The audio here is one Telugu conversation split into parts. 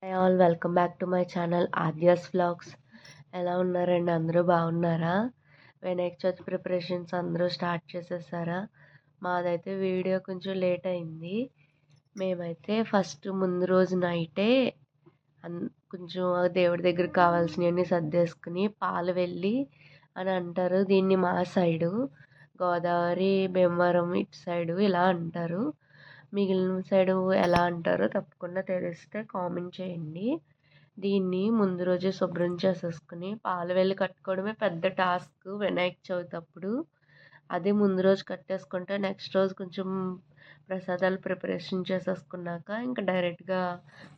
Hi all welcome back to my channel Aadya's vlogs. ఎలా ఉన్నారండి? అందరూ బాగున్నారా? వినాయక చవితి ప్రిపరేషన్స్ అందరూ స్టార్ట్ చేసేసారా? మాదైతే వీడియో కొంచెం లేట్ అయింది. మేమైతే ఫస్ట్ ముందు రోజు నైటే కొంచెం దేవుడి దగ్గరికి కావాల్సినవన్నీ సర్దేసుకుని పాలు వెళ్ళి అని అంటారు. దీన్ని మా సైడు గోదావరి భీమవరం ఇటు సైడు ఇలా అంటారు. మిగిలిన సైడు ఎలా అంటారో తప్పకుండా తెలిస్తే కామెంట్ చేయండి. దీన్ని ముందు రోజే శుభ్రం చేసేసుకుని పాలు వెళ్ళి కట్టుకోవడమే పెద్ద టాస్క్ వినాయక చవితి అప్పుడు. అదే ముందు రోజు కట్టేసుకుంటే నెక్స్ట్ రోజు కొంచెం ప్రసాదాలు ప్రిపరేషన్ చేసేసుకున్నాక ఇంకా డైరెక్ట్గా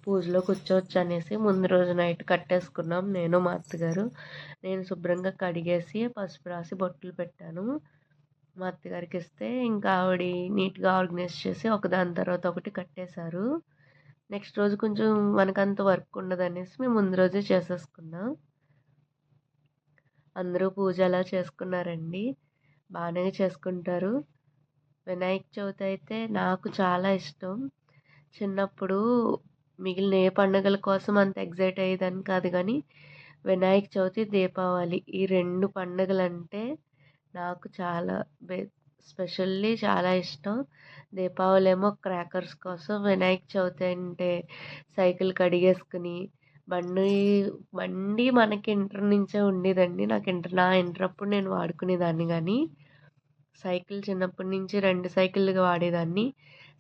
పూజలో కూర్చోవచ్చు అనేసి ముందు రోజు నైట్ కట్టేసుకున్నాం నేను మా అత్తగారు. నేను శుభ్రంగా కడిగేసి పసుపు రాసి బొట్లు పెట్టాను. మా అత్తగారికి ఇస్తే ఇంకా ఆవిడ నీట్గా ఆర్గనైజ్ చేసి ఒకదాని తర్వాత ఒకటి కట్టేశారు. నెక్స్ట్ రోజు కొంచెం మనకంత వర్క్ ఉండదనేసి మేము ముందు రోజే చేసేసుకున్నాం. అందరూ పూజ అలా చేసుకున్నారండి. బాగానే చేసుకుంటారు. వినాయక చవితి అయితే నాకు చాలా ఇష్టం. చిన్నప్పుడు మిగిలిన ఏ పండుగల కోసం అంత ఎగ్జైట్ అయ్యేదాన్ని కాదు, కానీ వినాయక చవితి, దీపావళి ఈ 2 పండుగలంటే నాకు చాలా స్పెషల్లీ చాలా ఇష్టం. దీపావళి ఏమో క్రాకర్స్ కోసం, వినాయక చవితి అంటే సైకిల్ కడిగేసుకుని బండి మనకి ఇంటర్ నుంచే ఉండేదండి. నా ఇంటర్ అప్పుడు నేను వాడుకునేదాన్ని, కానీ సైకిల్ చిన్నప్పటి నుంచి 2 సైకిళ్ళుగా వాడేదాన్ని.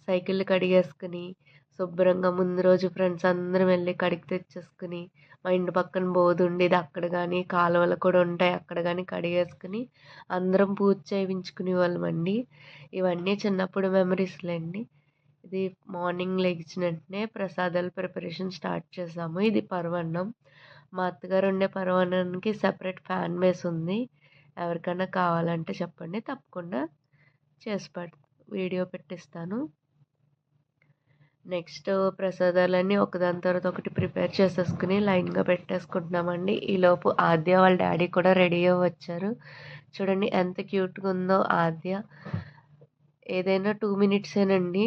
సైకిళ్ళు కడిగేసుకుని శుభ్రంగా ముందు రోజు ఫ్రెండ్స్ అందరం వెళ్ళి కడిగి తెచ్చేసుకుని మా ఇంటి పక్కన బోధి ఉండేది, అక్కడ కానీ కాలువలు కూడా ఉంటాయి, అక్కడ కానీ కడిగేసుకుని అందరం పూజ చేయించుకునే వాళ్ళమండి. ఇవన్నీ చిన్నప్పుడు మెమరీస్లేండి. ఇది మార్నింగ్ లెగిసిన వెంటనే ప్రసాదాలు ప్రిపరేషన్ స్టార్ట్ చేసాము. ఇది పరమాన్నం. మా అత్తగారు వండే పరమాన్నానికి సెపరేట్ ఫ్యాన్ బేస్ ఉంది. ఎవరికైనా కావాలంటే చెప్పండి, తప్పకుండా చేసి వీడియో పెట్టిస్తాను. నెక్స్ట్ ప్రసాదాలన్నీ ఒకదాని తర్వాత ఒకటి ప్రిపేర్ చేసేసుకుని లైన్గా పెట్టేసుకుంటున్నామండి. ఈలోపు ఆద్య వాళ్ళ డాడీ కూడా రెడీ అయ్యి వచ్చారు. చూడండి ఎంత క్యూట్గా ఉందో ఆద్య. ఏదైనా 2 మినిట్సేనండి,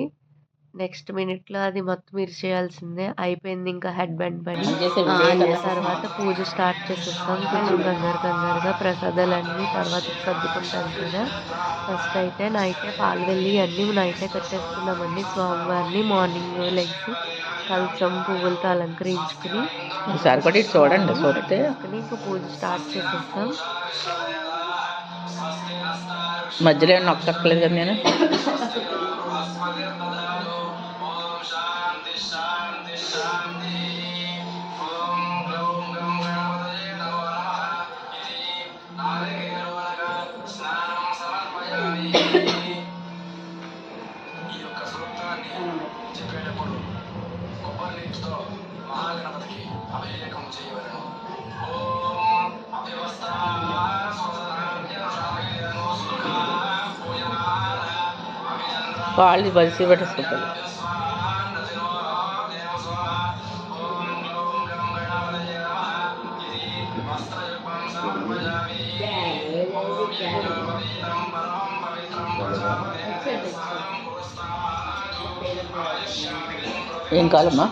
నెక్స్ట్ మినిట్లో అది మొత్తం చేయాల్సిందే. అయిపోయింది ఇంకా హెడ్ బ్యాండ్ పని. తర్వాత పూజ స్టార్ట్ చేసేస్తాం. కొంచెం కంగారుగా ప్రసాదాలన్నీ తర్వాత సర్దుకుంటాం కదా. ఫస్ట్ అయితే నైటే పాలు వెళ్ళి అన్నీ నైటే కట్టేసుకున్నామండి. స్వామివారిని మార్నింగ్ లెగ్సి కలసం పువ్వులతో అలంకరించుకుని చూడండి ఇంకా పూజ స్టార్ట్ చేసేస్తాం. మధ్యలో నొక్కలేదు కదా నేను. చెప్పేటప్పుడు కొబ్బరి నీటితో మహాగణపతికి అభిషేకం చేయవలను. వాళ్ళు బలిసి పెట్టేసుకుంటారు. ఏం కాలమ్మా?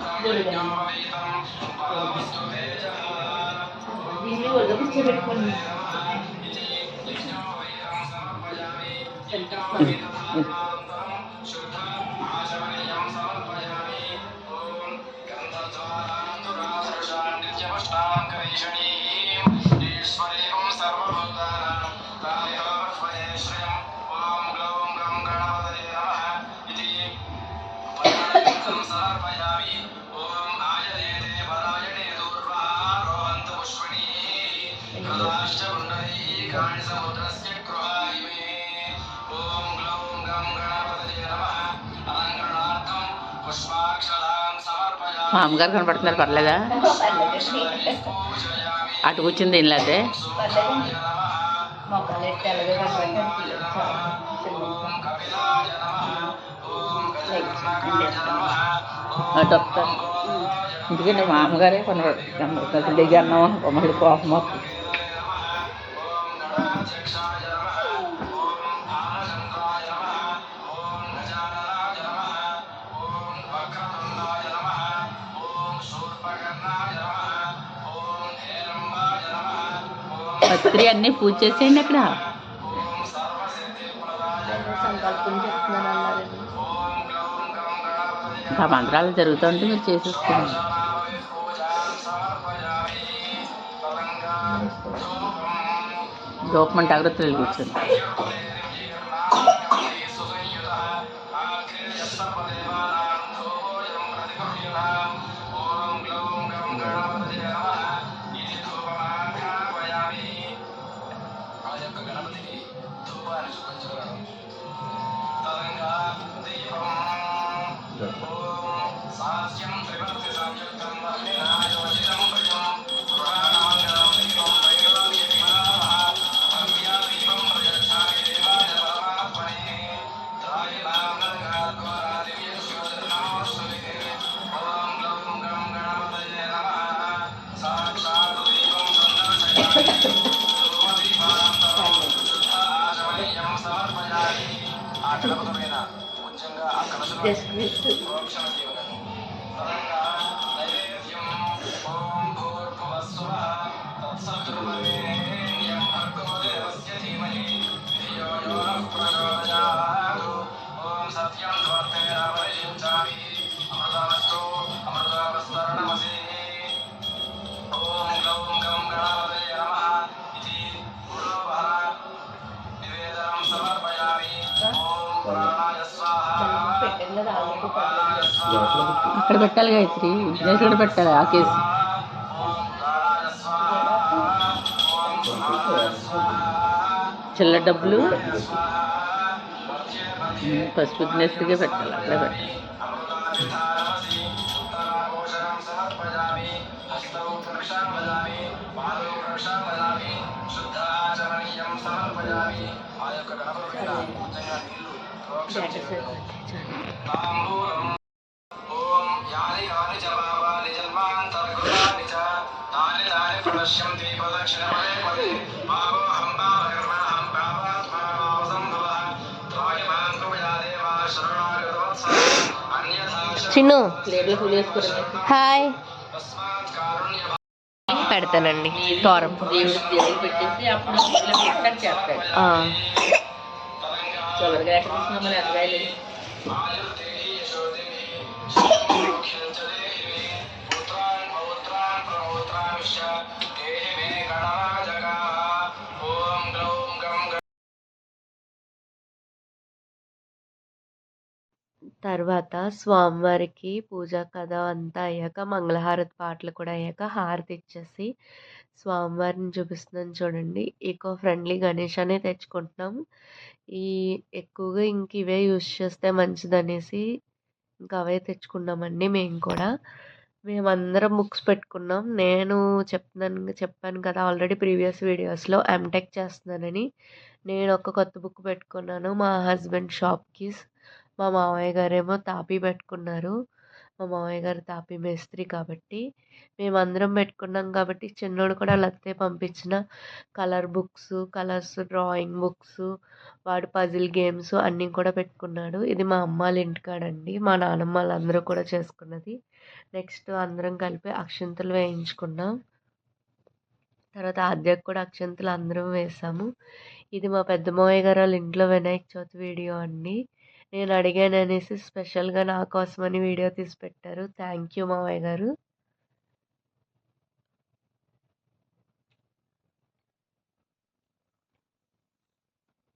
మా అమ్మగారు కనపడుతున్నారు, పర్లేదా? అటు కూర్చుంది ఇలాతే అటు ఎందుకంటే మా అమ్మగారే కనపడుతుంది. అన్నం మళ్ళీ కోపం వస్తుంది. పత్రి అన్నీ పూజ చేసేయండి అక్కడ. సంకల్పం చెప్తున్నాను అన్నారండి. ఆ మంత్రాలు జరుగుతూ ఉంటే మీరు చేసేసుకోండి. దూపమంటే అగ్రత్తులు కూర్చొని అక్కడ పెట్టాలి గాయత్రి, విఘ్నేష్ కూడా పెట్టాలి ఆ కేసు. చిల్లర డబ్బులు ఫస్ట్ విఘ్నేశ్వరిగా పెట్టాలి, అక్కడే పెట్టాలి. చిన్ను హాయ్ పెడతానండి తోరం దేవుడికి పెట్టేసి అప్పుడు చేస్తాడు. చివరిగా ఎక్కడ తీసుకున్నా మళ్ళీ ఎనగాయలేదు. తర్వాత స్వామివారికి పూజ కథ అంతా అయ్యాక మంగళహారతి పాటలు కూడా అయ్యాక హారతి ఇచ్చేసి స్వామివారిని చూపిస్తున్నాను చూడండి. ఈకో ఫ్రెండ్లీ గణేష్ అనే తెచ్చుకుంటున్నాం. ఈ ఎక్కువగా ఇంక ఇవే యూస్ చేస్తే మంచిదనేసి ఇంకా అవే తెచ్చుకున్నామండి మేము కూడా. మేమందరం బుక్స్ పెట్టుకున్నాం. నేను చెప్పాను కదా ఆల్రెడీ ప్రీవియస్ వీడియోస్లో ఎంటెక్ చేస్తున్నానని. నేను ఒక కొత్త బుక్ పెట్టుకున్నాను. మా హస్బెండ్ షాప్కి, మా మామయ్య గారేమో తాపీ పెట్టుకున్నారు. మా మామయ్య గారు తాపీ మేస్త్రి కాబట్టి మేమందరం పెట్టుకున్నాం కాబట్టి చిన్నోడు కూడా లత్తే పంపించిన colour books, colours drawing books, వాడు పజిల్ గేమ్స్ అన్నీ కూడా పెట్టుకున్నాడు. ఇది మా అమ్మ వాళ్ళ ఇంటికాడండి, మా నాన్నమ్మ వాళ్ళందరూ కూడా చేసుకున్నది. నెక్స్ట్ అందరం కలిపి అక్షింతలు వేయించుకున్నాం. తర్వాత ఆద్యకు కూడా అక్షింతలు అందరం వేసాము. ఇది మా పెద్ద మావయ్య గారు వాళ్ళ ఇంట్లో వినాయక చవితి వీడియో అండి. నేను అడిగాను అనేసి స్పెషల్గా నా కోసమని వీడియో తీసి పెట్టారు. థ్యాంక్ యూ మావయ్య గారు.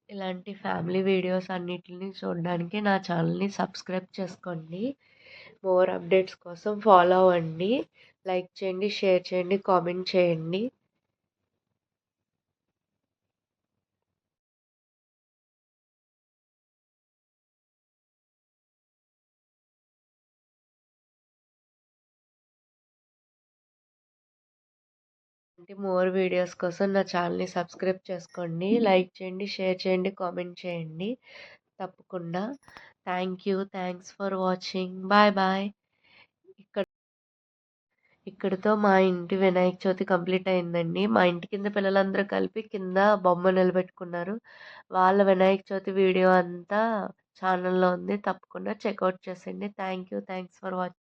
ఇలాంటి ఫ్యామిలీ వీడియోస్ అన్నిటిని చూడడానికి నా ఛానల్ని సబ్స్క్రైబ్ చేసుకోండి. మోర్ అప్డేట్స్ కోసం ఫాలో అవ్వండి. లైక్ చేయండి, షేర్ చేయండి, కామెంట్ చేయండి. మోర్ వీడియోస్ కోసం నా ఛానల్ని సబ్స్క్రైబ్ చేసుకోండి. లైక్ చేయండి, షేర్ చేయండి, కామెంట్ చేయండి తప్పకుండా. Thanks for watching. Bye bye. ఇక్కడితో మా ఇంటి వినాయక చవితి కంప్లీట్ అయిందండి. మా ఇంటి కింద పిల్లలందరూ కలిపి కింద బొమ్మ నిలబెట్టుకున్నారు. వాళ్ళ వినాయక చవితి వీడియో అంతా ఛానల్లో ఉంది, తప్పకుండా చెక్అవుట్ చేసేయండి. Thanks for watching.